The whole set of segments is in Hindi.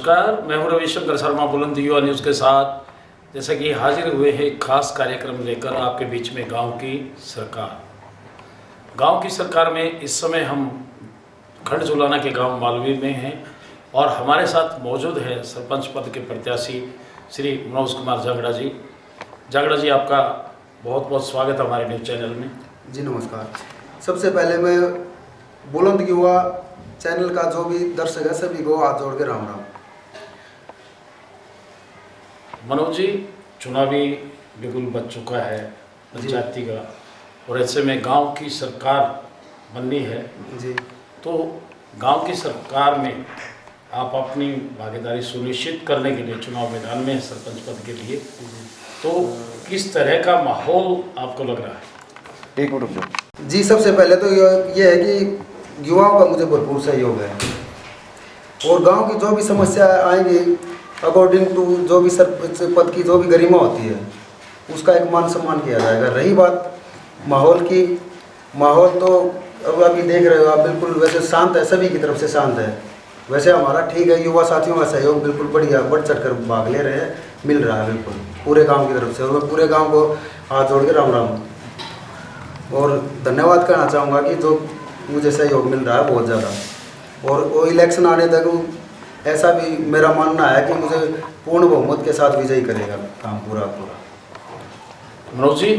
नमस्कार, मैं हूं रविशंकर शर्मा बुलंद युवा न्यूज़ के साथ। जैसे कि हाजिर हुए हैं एक खास कार्यक्रम लेकर आपके बीच में गांव की सरकार में इस समय हम खंड जुलाना के गांव मालवी में हैं और हमारे साथ मौजूद है सरपंच पद के प्रत्याशी श्री मनोज कुमार जागड़ा जी। जागड़ा जी, आपका बहुत बहुत स्वागत है हमारे न्यूज़ चैनल में। जी नमस्कार। सबसे पहले मैं बुलंद युवा चैनल का जो भी दर्शक है सभी को हाथ जोड़ के राम राम। मनोज जी, चुनावी बिल्कुल बच चुका है पंचायती का और ऐसे में गांव की सरकार बननी है जी। तो गांव की सरकार में आप अपनी भागीदारी सुनिश्चित करने के लिए चुनाव मैदान में सरपंच पद के लिए, तो किस तरह का माहौल आपको लग रहा है? एक मिनट। जी, सबसे पहले तो ये है कि युवाओं का मुझे भरपूर सहयोग है और गांव की जो भी समस्या आएंगी अकॉर्डिंग टू जो भी सरपंच पद की जो भी गरिमा होती है उसका एक मान सम्मान किया जाएगा। रही बात माहौल की, माहौल तो अब अभी देख रहे हो आप, बिल्कुल वैसे शांत है, सभी की तरफ से शांत है। वैसे हमारा ठीक है, युवा साथियों का सहयोग बिल्कुल बढ़िया, बढ़ चढ़ कर भाग ले रहे हैं, मिल रहा है बिल्कुल पूरे गाँव की तरफ से। और मैं पूरे गाँव को हाथ जोड़ के राम राम और धन्यवाद कहना चाहूँगा कि जो मुझे सहयोग मिल रहा है बहुत ज़्यादा। और वो इलेक्शन आने तक ऐसा भी मेरा मानना है कि मुझे पूर्ण बहुमत के साथ विजयी करेगा काम पूरा। मनोज जी,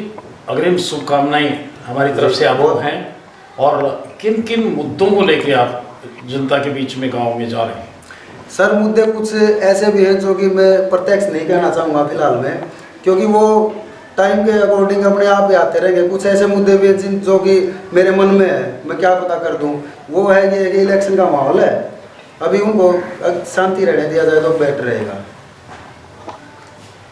अग्रिम शुभकामनाएं हमारी तरफ से आपको हैं और किन किन मुद्दों को लेके आप जनता के बीच में गांव में जा रहे हैं? सर, मुद्दे कुछ ऐसे भी हैं जो कि मैं प्रत्यक्ष नहीं कहना चाहूँगा फिलहाल में, क्योंकि वो टाइम के अकॉर्डिंग अपने आप ही आते रहेंगे। कुछ ऐसे मुद्दे भी हैं जो कि मेरे मन में है, मैं क्या पता कर दूं। वो है कि इलेक्शन का माहौल है, अभी उनको शांति रहने दिया जाए तो बेटर रहेगा,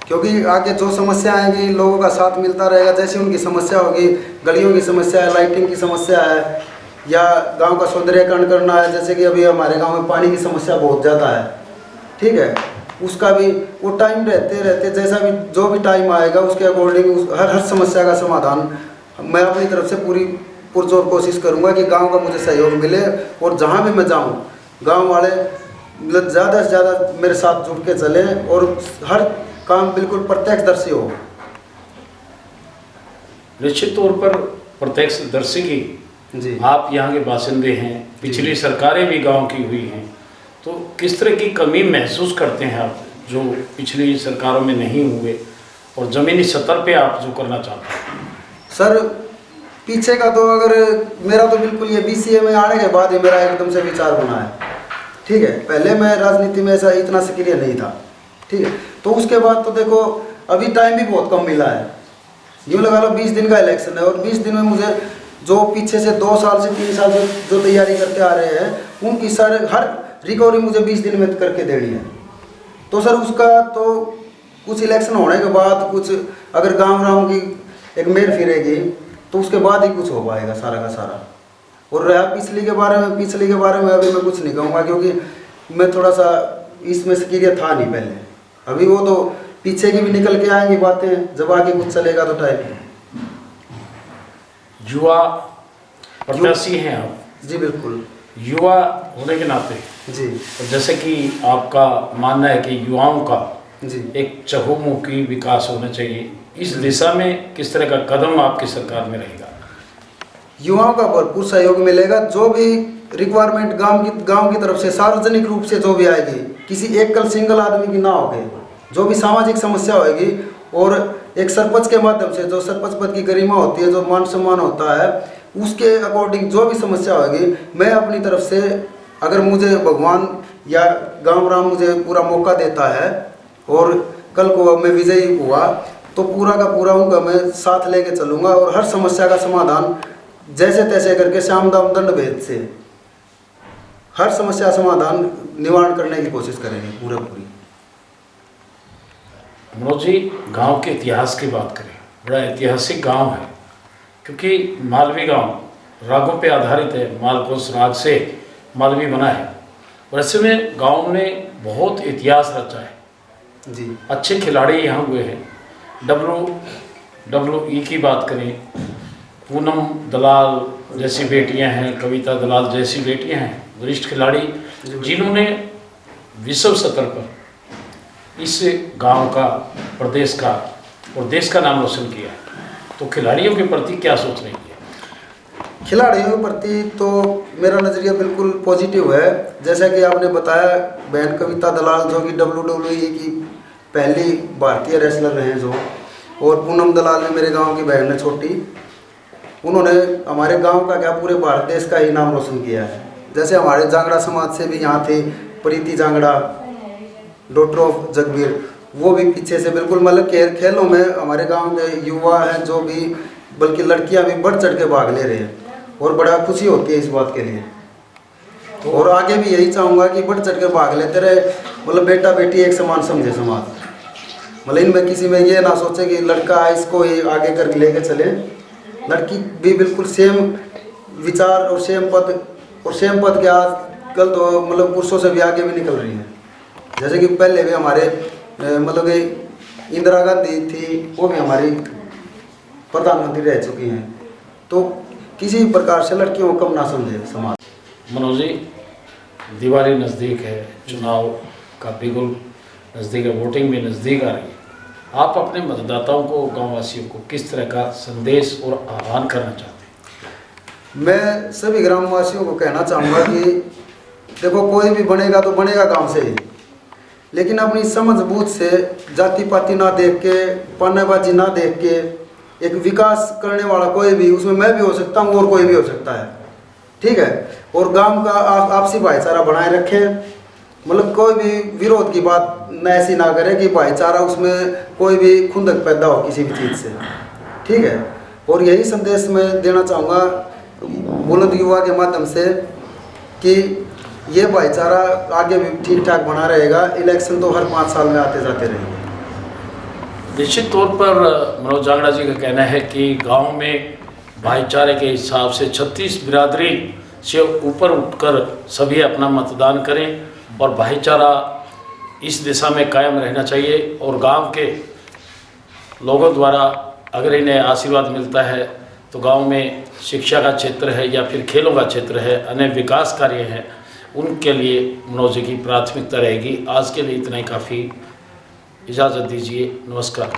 क्योंकि आगे जो समस्या आएगी लोगों का साथ मिलता रहेगा। जैसे उनकी समस्या होगी, गलियों की समस्या है, लाइटिंग की समस्या है या गाँव का सौंदर्यीकरण करना है, जैसे कि अभी हमारे गाँव में पानी की समस्या बहुत ज़्यादा है, ठीक है, उसका भी वो टाइम रहते जैसा भी जो भी टाइम आएगा उसके अकॉर्डिंग हर समस्या का समाधान मैं अपनी तरफ से पूरी पुरजोर कोशिश करूंगा कि गांव का मुझे सहयोग मिले और जहां भी मैं जाऊं गांव वाले ज़्यादा से ज़्यादा मेरे साथ जुड़ के चले और हर काम बिल्कुल प्रत्यक्षदर्शी हो। निश्चित तौर पर प्रत्यक्षदर्शी की जी, आप यहाँ के बासिंदे हैं, पिछली सरकारें भी गाँव की हुई हैं, तो किस तरह की कमी महसूस करते हैं आप जो पिछली सरकारों में नहीं हुए और ज़मीनी स्तर पे आप जो करना चाहते हैं? सर, पीछे का तो अगर मेरा तो बिल्कुल ये बीसीए में आने के बाद ही मेरा एकदम से विचार बना है, ठीक है। पहले मैं राजनीति में ऐसा इतना सक्रिय नहीं था, ठीक है। तो उसके बाद तो देखो अभी टाइम भी बहुत कम मिला है, यूँ लगा लो 20 दिन का इलेक्शन है और 20 दिन में मुझे जो पीछे से 2 साल से 3 साल से जो तैयारी करते आ रहे हैं उनकी हर रिकवरी मुझे 20 दिन में करके देनी है। तो सर उसका तो कुछ इलेक्शन होने के बाद कुछ अगर गांव की एक मेल फिरेगी तो उसके बाद ही कुछ हो पाएगा सारा का सारा। और रहा पिछली के बारे में अभी मैं कुछ नहीं कहूँगा, क्योंकि मैं थोड़ा सा इसमें सक्रिय था नहीं पहले। अभी वो तो पीछे की भी निकल के आएंगी बातें, जब आगे कुछ चलेगा तो टाइम। युवा प्रत्याशी हैं आप? जी बिल्कुल, युवा होने के नाते जी। जैसे कि आपका मानना है कि युवाओं का जी एक चहुमुखी विकास होना चाहिए, इस दिशा में किस तरह का कदम आपकी सरकार में रहेगा? युवाओं का भरपूर सहयोग मिलेगा। जो भी रिक्वायरमेंट गांव की तरफ से सार्वजनिक रूप से जो भी आएगी, किसी एकल सिंगल आदमी की ना होगी, जो भी सामाजिक समस्या होगी और एक सरपंच के माध्यम से जो सरपंच पद की गरिमा होती है, जो मान सम्मान होता है, उसके अकॉर्डिंग जो भी समस्या होगी मैं अपनी तरफ से, अगर मुझे भगवान या गांव राम मुझे पूरा मौका देता है और कल को मैं विजयी हुआ तो पूरा का पूरा उनका मैं साथ लेके चलूँगा और हर समस्या का समाधान जैसे तैसे करके श्याम दाम दंड भेद से हर समस्या समाधान निवारण करने की कोशिश करेंगे पूरी। मनोज जी, गांव के इतिहास की बात करें, बड़ा ऐतिहासिक गांव है, क्योंकि मालवी गांव रागों पे आधारित है, मालकोस राग से मालवी बना है और ऐसे में गांव ने बहुत इतिहास रचा है जी। अच्छे खिलाड़ी यहाँ हुए हैं। WWE की बात करें, पूनम दलाल जैसी बेटियां हैं, कविता दलाल जैसी बेटियां हैं, वरिष्ठ खिलाड़ी जिन्होंने विश्व स्तर पर इस गांव का, प्रदेश का और देश का नाम रोशन किया है, तो खिलाड़ियों के प्रति क्या सोच रही है? खिलाड़ियों के प्रति तो मेरा नज़रिया बिल्कुल पॉजिटिव है। जैसा कि आपने बताया, बहन कविता दलाल जो कि WWE की पहली भारतीय रेसलर रहे हैं जो, और पूनम दलाल ने मेरे गांव की बहन है छोटी, उन्होंने हमारे गांव का क्या पूरे भारत देश का ही नाम रोशन किया है। जैसे हमारे जांगड़ा समाज से भी यहाँ थे प्रीति जांगड़ा, डॉटर ऑफ जगबीर, वो भी पीछे से बिल्कुल मतलब खेलों में हमारे गांव के युवा हैं जो भी, बल्कि लड़कियां भी बढ़ चढ़ के भाग ले रहे हैं और बड़ा खुशी होती है इस बात के लिए। और आगे भी यही चाहूँगा कि बढ़ चढ़ के भाग लेते रहे, मतलब बेटा बेटी एक समान समझे समाज, मतलब इनमें किसी में ये ना सोचे कि लड़का इसको ही आगे कर लेके चले, लड़की भी बिल्कुल सेम विचार और सेम पद के आजकल तो मतलब पुरुषों से भी आगे भी निकल रही है। जैसे कि पहले भी हमारे मतलब कि इंदिरा गांधी थी, वो भी हमारी प्रधानमंत्री रह चुकी हैं, तो किसी प्रकार से लड़कियों को कम ना समझे समाज। मनोज जी, दिवाली नज़दीक है, चुनाव का बिल्कुल नज़दीक है, वोटिंग भी नज़दीक आ रही है, आप अपने मतदाताओं को, गांववासियों को किस तरह का संदेश और आह्वान करना चाहते हैं? मैं सभी ग्रामवासियों को कहना चाहूँगा कि देखो, कोई भी बनेगा तो बनेगा गांव से ही, लेकिन अपनी समझ बूझ से, जाति पाति ना देख के, पन्नेबाजी ना देख के, एक विकास करने वाला कोई भी, उसमें मैं भी हो सकता हूँ और कोई भी हो सकता है, ठीक है। और गांव का आपसी भाईचारा बनाए रखे, मतलब कोई भी विरोध की बात न ऐसी ना करे कि भाईचारा उसमें कोई भी खुंदक पैदा हो किसी भी चीज़ से, ठीक है। और यही संदेश मैं देना चाहूँगा बुलंद युवा के माध्यम से कि ये भाईचारा आगे भी ठीक ठाक बना रहेगा। इलेक्शन तो हर 5 साल में आते जाते रहेंगे। निश्चित तौर पर मनोज जांगड़ा जी का कहना है कि गांव में भाईचारे के हिसाब से 36 बिरादरी से ऊपर उठकर सभी अपना मतदान करें और भाईचारा इस दिशा में कायम रहना चाहिए। और गांव के लोगों द्वारा अगर इन्हें आशीर्वाद मिलता है तो गांव में शिक्षा का क्षेत्र है या फिर खेलों का क्षेत्र है, अन्य विकास कार्य हैं, उनके लिए मनोज जी की प्राथमिकता रहेगी। आज के लिए इतना ही काफ़ी, इजाज़त दीजिए, नमस्कार।